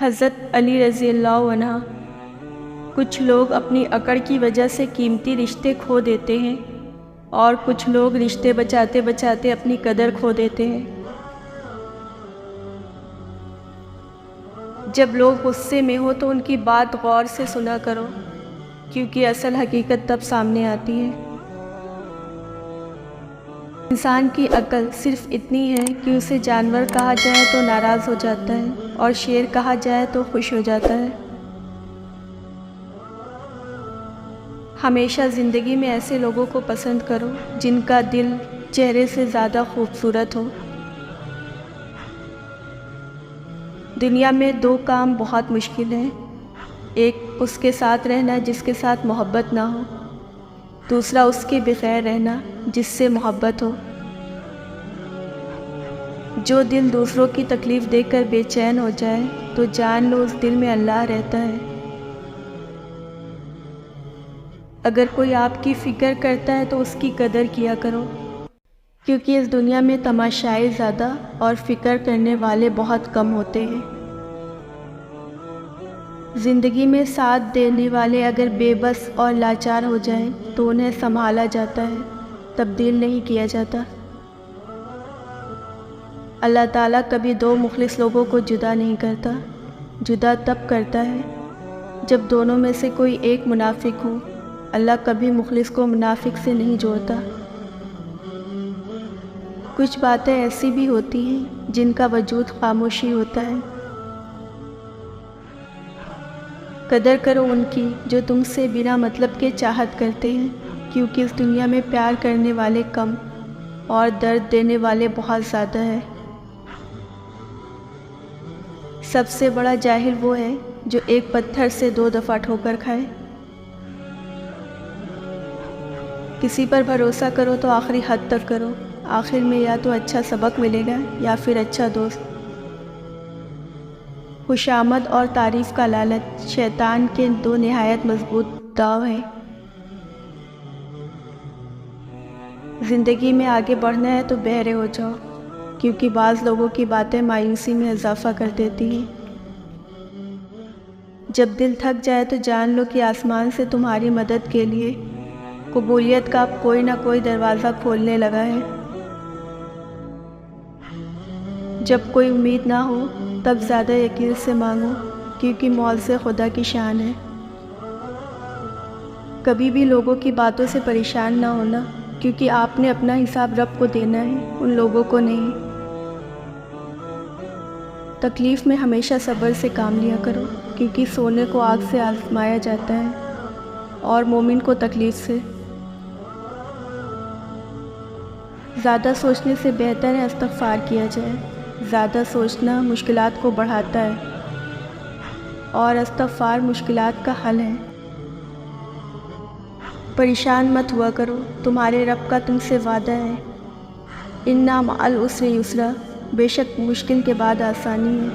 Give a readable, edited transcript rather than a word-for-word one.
حضرت علی رضی اللہ عنہ، کچھ لوگ اپنی اکڑ کی وجہ سے قیمتی رشتے کھو دیتے ہیں اور کچھ لوگ رشتے بچاتے بچاتے اپنی قدر کھو دیتے ہیں۔ جب لوگ غصے میں ہو تو ان کی بات غور سے سنا کرو، کیونکہ اصل حقیقت تب سامنے آتی ہے۔ انسان کی عقل صرف اتنی ہے کہ اسے جانور کہا جائے تو ناراض ہو جاتا ہے اور شیر کہا جائے تو خوش ہو جاتا ہے۔ ہمیشہ زندگی میں ایسے لوگوں کو پسند کرو جن کا دل چہرے سے زیادہ خوبصورت ہو۔ دنیا میں دو کام بہت مشکل ہیں، ایک اس کے ساتھ رہنا جس کے ساتھ محبت نہ ہو، دوسرا اس کے بغیر رہنا جس سے محبت ہو۔ جو دل دوسروں کی تکلیف دیکھ کر بے چین ہو جائے تو جان لو اس دل میں اللہ رہتا ہے۔ اگر کوئی آپ کی فکر کرتا ہے تو اس کی قدر کیا کرو، کیونکہ اس دنیا میں تماشائی زیادہ اور فکر کرنے والے بہت کم ہوتے ہیں۔ زندگی میں ساتھ دینے والے اگر بے بس اور لاچار ہو جائیں تو انہیں سنبھالا جاتا ہے، تبدیل نہیں کیا جاتا۔ اللہ تعالیٰ کبھی دو مخلص لوگوں کو جدا نہیں کرتا، جدا تب کرتا ہے جب دونوں میں سے کوئی ایک منافق ہو۔ اللہ کبھی مخلص کو منافق سے نہیں جوڑتا۔ کچھ باتیں ایسی بھی ہوتی ہیں جن کا وجود خاموشی ہوتا ہے۔ قدر کرو ان کی جو تم سے بنا مطلب کے چاہت کرتے ہیں، کیونکہ اس دنیا میں پیار کرنے والے کم اور درد دینے والے بہت زیادہ ہیں۔ سب سے بڑا جاہل وہ ہے جو ایک پتھر سے 2 دفعہ ٹھوکر کھائے۔ کسی پر بھروسہ کرو تو آخری حد تک کرو، آخر میں یا تو اچھا سبق ملے گا یا پھر اچھا دوست۔ خوشامد اور تعریف کا لالچ شیطان کے 2 نہایت مضبوط داؤ ہیں۔ زندگی میں آگے بڑھنا ہے تو بہرے ہو جاؤ، کیونکہ بعض لوگوں کی باتیں مایوسی میں اضافہ کر دیتی ہیں۔ جب دل تھک جائے تو جان لو کہ آسمان سے تمہاری مدد کے لیے قبولیت کا کوئی نہ کوئی دروازہ کھولنے لگا ہے۔ جب کوئی امید نہ ہو تب زیادہ یقین سے مانگو، کیونکہ معاوضہ خدا کی شان ہے۔ کبھی بھی لوگوں کی باتوں سے پریشان نہ ہونا، کیونکہ آپ نے اپنا حساب رب کو دینا ہے، ان لوگوں کو نہیں۔ تکلیف میں ہمیشہ صبر سے کام لیا کرو، کیونکہ سونے کو آگ سے آزمایا جاتا ہے اور مومن کو تکلیف سے۔ زیادہ سوچنے سے بہتر ہے استغفار کیا جائے۔ زیادہ سوچنا مشکلات کو بڑھاتا ہے اور استغفار مشکلات کا حل ہے۔ پریشان مت ہوا کرو، تمہارے رب کا تم سے وعدہ ہے، اِنَّ مَعَ الْعُسْرِ یُسْرًا، بے شک مشکل کے بعد آسانی ہے۔